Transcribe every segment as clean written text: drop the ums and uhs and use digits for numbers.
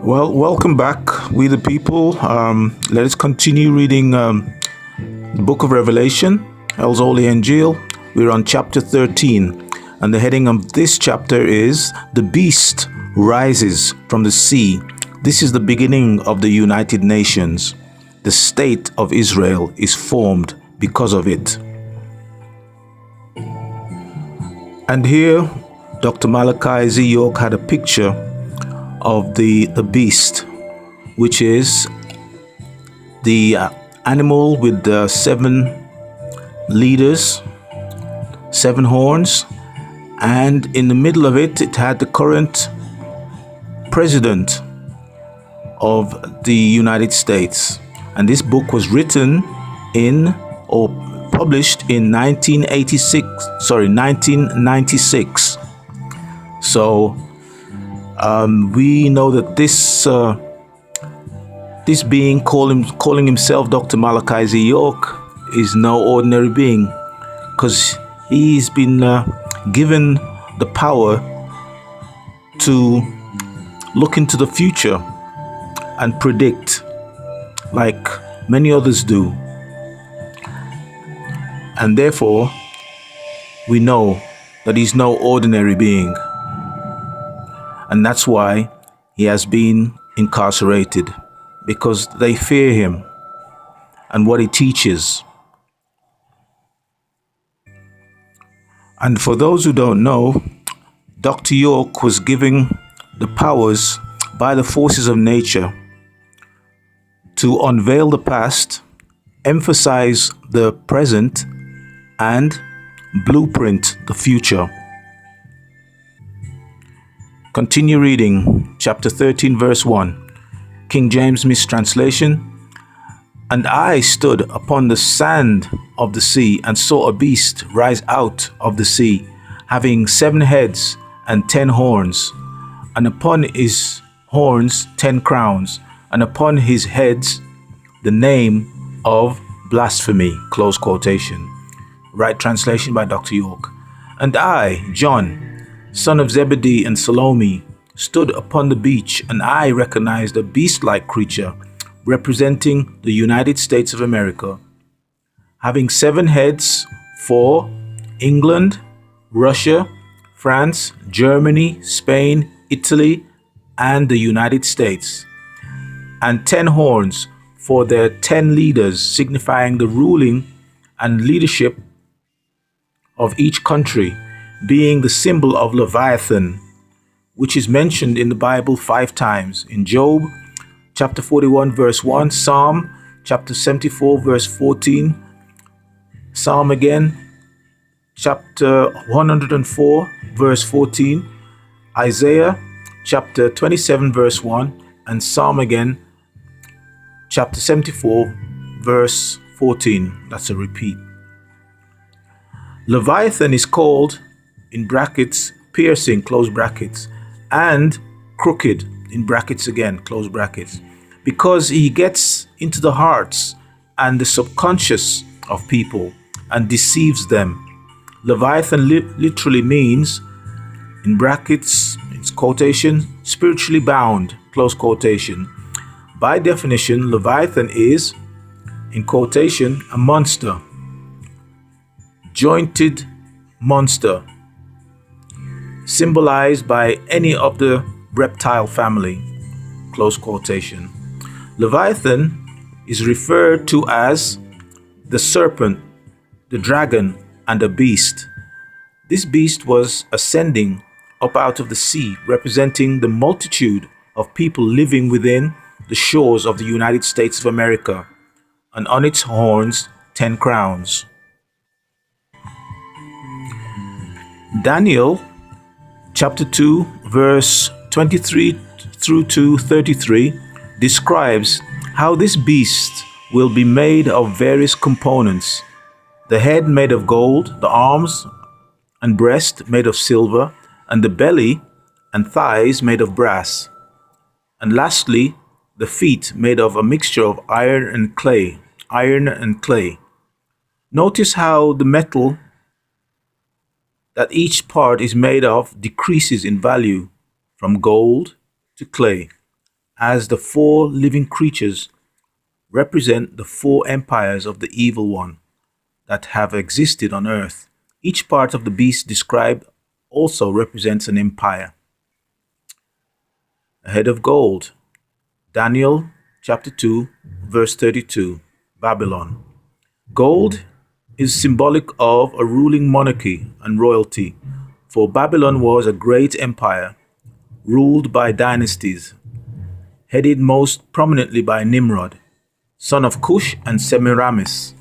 Well, welcome back, we the people. Let us continue reading the book of Revelation, Els Holy Injiyl. We're on chapter 13, and the heading of this chapter is The Beast Rises from the Sea. This is the beginning of the United Nations. The state of Israel is formed because of it. And here, Dr. Malachi Z. York had a picture of the beast, which is the animal with the 7 leaders, 7 horns, and in the middle of it, it had the current president of the United States. And this book was written in or published in 1996. So we know that this being calling himself Dr. Malachi Z. York is no ordinary being, because he's been given the power to look into the future and predict like many others do. And therefore, we know that he's no ordinary being. And that's why he has been incarcerated, because they fear him and what he teaches. And for those who don't know, Dr. York was given the powers by the forces of nature to unveil the past, emphasize the present, and blueprint the future. Continue reading chapter 13 verse 1, King James mistranslation. And I stood upon the sand of the sea and saw a beast rise out of the sea, having 7 heads and 10 horns, and upon his horns 10 crowns, and upon his heads the name of blasphemy. Close quotation. Right translation by Dr. York. And I, John, son of Zebedee and Salome, stood upon the beach, and I recognized a beast-like creature representing the United States of America, having 7 heads for England, Russia, France, Germany, Spain, Italy, and the United States, and 10 horns for their 10 leaders, signifying the ruling and leadership of each country, being the symbol of Leviathan, which is mentioned in the Bible 5 times, in Job chapter 41 verse 1, Psalm chapter 74 verse 14, Psalm again chapter 104 verse 14, Isaiah chapter 27 verse 1, and Psalm again chapter 74 verse 14. That's a repeat. Leviathan is called, in brackets, piercing, close brackets, and crooked, in brackets again, close brackets, because he gets into the hearts and the subconscious of people and deceives them. Leviathan literally means, in brackets, it's quotation, spiritually bound, close quotation. By definition, Leviathan is, in quotation, a monster, jointed monster, symbolized by any of the reptile family, close quotation. Leviathan is referred to as the serpent, the dragon, and the beast. This beast was ascending up out of the sea, representing the multitude of people living within the shores of the United States of America, and on its horns 10 crowns. Daniel chapter 2 verse 23 through to 33 describes how this beast will be made of various components: the head made of gold, the arms and breast made of silver, and the belly and thighs made of brass, and lastly the feet made of a mixture of iron and clay. Notice how the metal that each part is made of decreases in value from gold to clay, as the four living creatures represent the four empires of the evil one that have existed on earth. Each part of the beast described also represents an empire. A head of gold. Daniel chapter 2, verse 32. Babylon. Gold is symbolic of a ruling monarchy and royalty, for Babylon was a great empire ruled by dynasties, headed most prominently by Nimrod, son of Cush and Semiramis.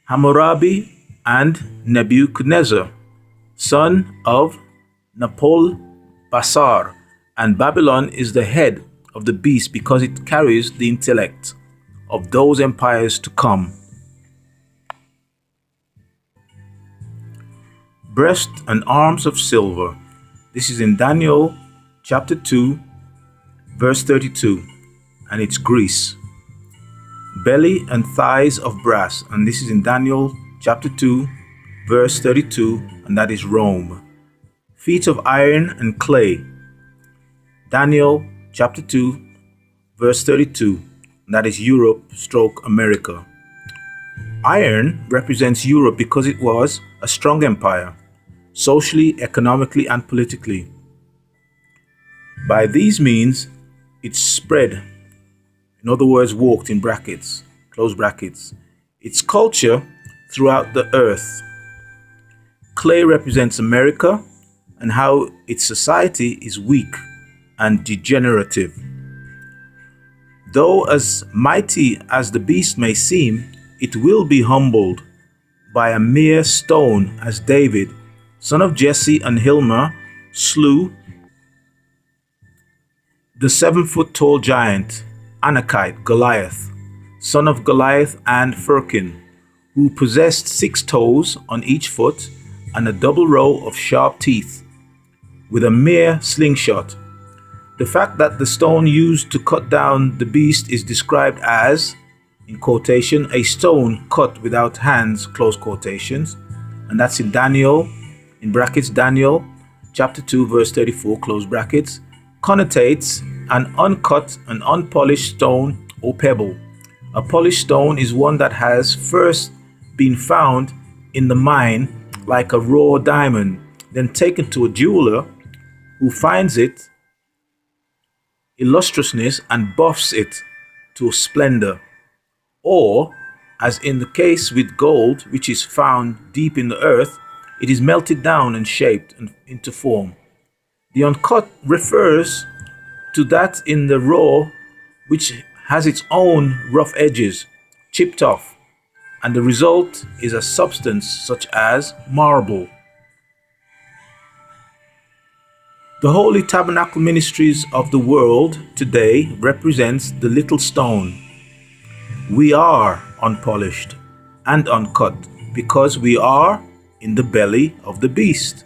Hammurabi and Nebuchadnezzar, son of Nabopolassar, and Babylon is the head of the beast because it carries the intellect of those empires to come. Breast and arms of silver. This is in Daniel chapter 2, verse 32, and it's Greece. Belly and thighs of brass, and this is in Daniel chapter 2, verse 32, and that is Rome. Feet of iron and clay. Daniel chapter 2, verse 32, and that is Europe / America. Iron represents Europe because it was a strong empire, socially, economically, and politically. By these means, it spread, in other words, walked in brackets, close brackets, its culture throughout the earth. Clay represents America and how its society is weak and degenerative. Though as mighty as the beast may seem, it will be humbled by a mere stone, as David, son of Jesse and Hilma, slew the 7-foot-tall giant, Anakite Goliath, son of Goliath and Firkin, who possessed 6 toes on each foot and a double row of sharp teeth, with a mere slingshot. The fact that the stone used to cut down the beast is described as, in quotation, a stone cut without hands, close quotations, and that's in Daniel, in brackets, Daniel chapter 2, verse 34, close brackets, connotates an uncut and unpolished stone or pebble. A polished stone is one that has first been found in the mine like a raw diamond, then taken to a jeweler who finds it illustriousness and buffs it to splendor. Or, as in the case with gold, which is found deep in the earth, it is melted down and shaped into form. The uncut refers to that in the raw, which has its own rough edges chipped off, and the result is a substance such as marble. The Holy Tabernacle Ministries of the world today represents the little stone. We are unpolished and uncut because we are in the belly of the beast,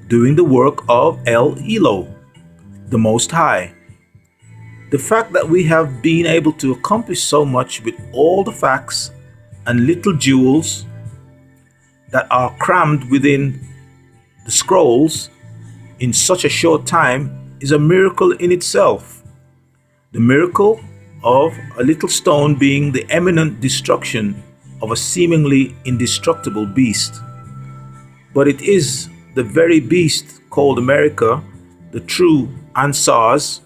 doing the work of El Elo, the Most High. The fact that we have been able to accomplish so much with all the facts and little jewels that are crammed within the scrolls in such a short time is a miracle in itself. The miracle of a little stone being the imminent destruction of a seemingly indestructible beast. But it is the very beast called America, the true Ansars,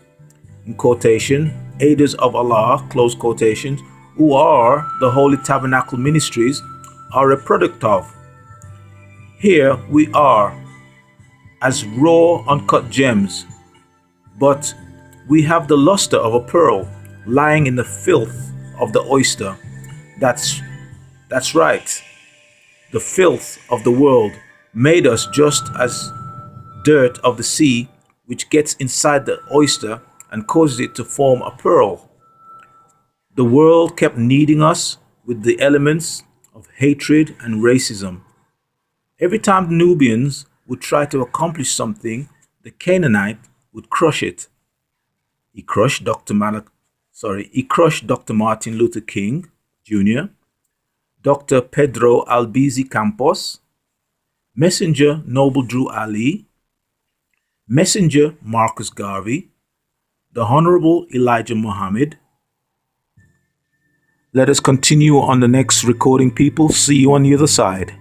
in quotation, aiders of Allah, close quotations, who are the Holy Tabernacle Ministries, are a product of. Here we are as raw, uncut gems, but we have the luster of a pearl lying in the filth of the oyster. That's right. The filth of the world made us just as dirt of the sea, which gets inside the oyster and causes it to form a pearl. The world kept kneading us with the elements of hatred and racism. Every time the Nubians would try to accomplish something, the Canaanite would crush it. He crushed Dr. Martin Luther King Jr., Dr. Pedro Albizu Campos, Messenger Noble Drew Ali, Messenger Marcus Garvey, the Honorable Elijah Muhammad. Let us continue on the next recording, people. See you on the other side.